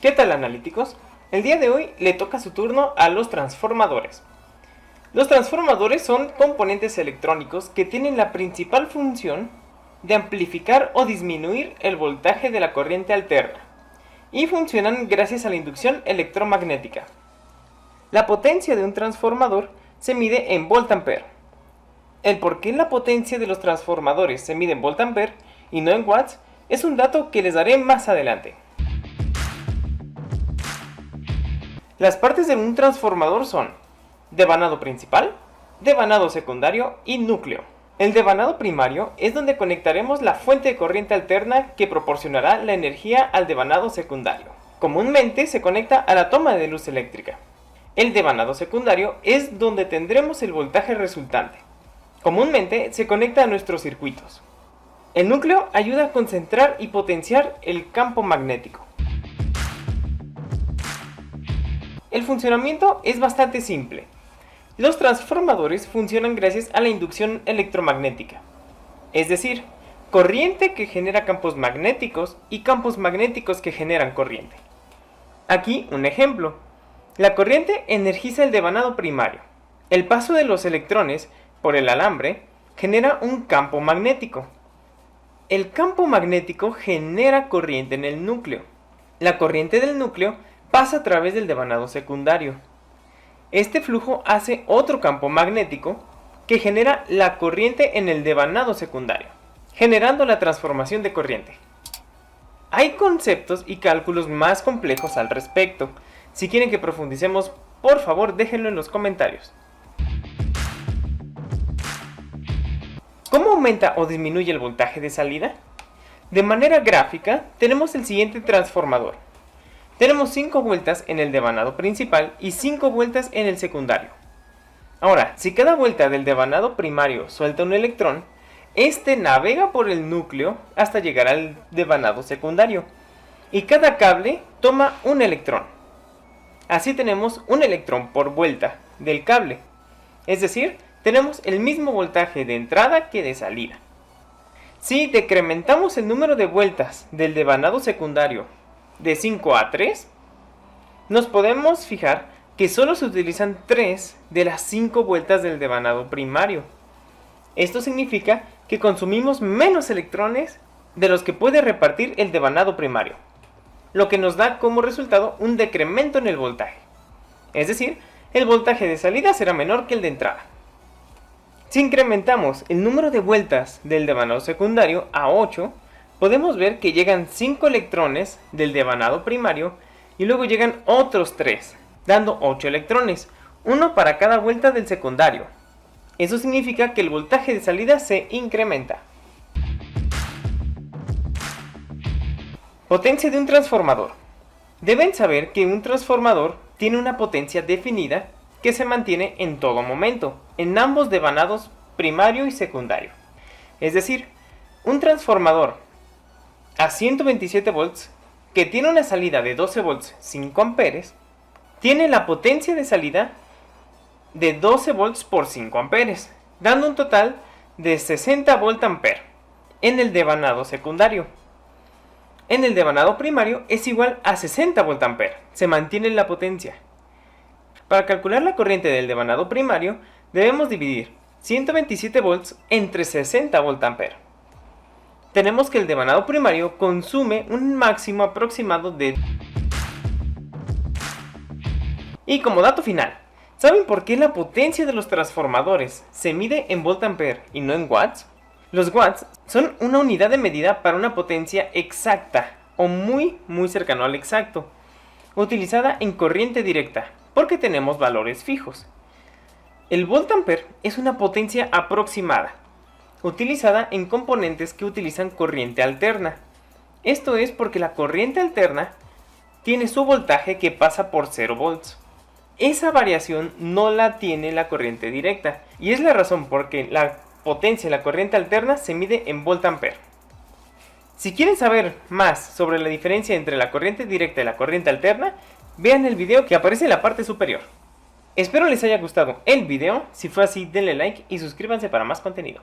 ¿Qué tal, analíticos? El día de hoy le toca su turno a los transformadores. Los transformadores son componentes electrónicos que tienen la principal función de amplificar o disminuir el voltaje de la corriente alterna y funcionan gracias a la inducción electromagnética. La potencia de un transformador se mide en voltampere. El por qué la potencia de los transformadores se mide en voltampere y no en watts es un dato que les daré más adelante. Las partes de un transformador son devanado principal, devanado secundario y núcleo. El devanado primario es donde conectaremos la fuente de corriente alterna que proporcionará la energía al devanado secundario. Comúnmente se conecta a la toma de luz eléctrica. El devanado secundario es donde tendremos el voltaje resultante. Comúnmente se conecta a nuestros circuitos. El núcleo ayuda a concentrar y potenciar el campo magnético. El funcionamiento es bastante simple. Los transformadores funcionan gracias a la inducción electromagnética, es decir, corriente que genera campos magnéticos y campos magnéticos que generan corriente. Aquí un ejemplo. La corriente energiza el devanado primario. El paso de los electrones por el alambre genera un campo magnético. El campo magnético genera corriente en el núcleo. La corriente del núcleo pasa a través del devanado secundario. Este flujo hace otro campo magnético que genera la corriente en el devanado secundario, generando la transformación de corriente. Hay conceptos y cálculos más complejos al respecto. Si quieren que profundicemos, por favor déjenlo en los comentarios. ¿Cómo aumenta o disminuye el voltaje de salida? De manera gráfica, tenemos el siguiente transformador. Tenemos 5 vueltas en el devanado principal y 5 vueltas en el secundario. Ahora, si cada vuelta del devanado primario suelta un electrón, este navega por el núcleo hasta llegar al devanado secundario, y cada cable toma un electrón. Así tenemos un electrón por vuelta del cable, es decir, tenemos el mismo voltaje de entrada que de salida. Si decrementamos el número de vueltas del devanado secundario de 5 a 3, nos podemos fijar que solo se utilizan 3 de las 5 vueltas del devanado primario. Esto significa que consumimos menos electrones de los que puede repartir el devanado primario, lo que nos da como resultado un decremento en el voltaje. Es decir, el voltaje de salida será menor que el de entrada. Si incrementamos el número de vueltas del devanado secundario a 8, podemos ver que llegan 5 electrones del devanado primario y luego llegan otros 3, dando 8 electrones, uno para cada vuelta del secundario. Eso significa que el voltaje de salida se incrementa. Potencia de un transformador. Deben saber que un transformador tiene una potencia definida que se mantiene en todo momento, en ambos devanados primario y secundario. Es decir, un transformador a 127 volts, que tiene una salida de 12 volts 5 amperes, tiene la potencia de salida de 12 volts por 5 amperes, dando un total de 60 voltampere en el devanado secundario. En el devanado primario es igual a 60 voltampere, se mantiene la potencia. Para calcular la corriente del devanado primario, debemos dividir 127 volts entre 60 voltampere. Tenemos que el devanado primario consume un máximo aproximado de... Y como dato final, ¿saben por qué la potencia de los transformadores se mide en voltampere y no en watts? Los watts son una unidad de medida para una potencia exacta o muy cercano al exacto, utilizada en corriente directa, porque tenemos valores fijos. El voltampere es una potencia aproximada, utilizada en componentes que utilizan corriente alterna. Esto es porque la corriente alterna tiene su voltaje que pasa por 0 volts. Esa variación no la tiene la corriente directa, y es la razón por que la potencia de la corriente alterna se mide en voltampere. Si quieren saber más sobre la diferencia entre la corriente directa y la corriente alterna, vean el video que aparece en la parte superior. Espero les haya gustado el video. Si fue así, denle like y suscríbanse para más contenido.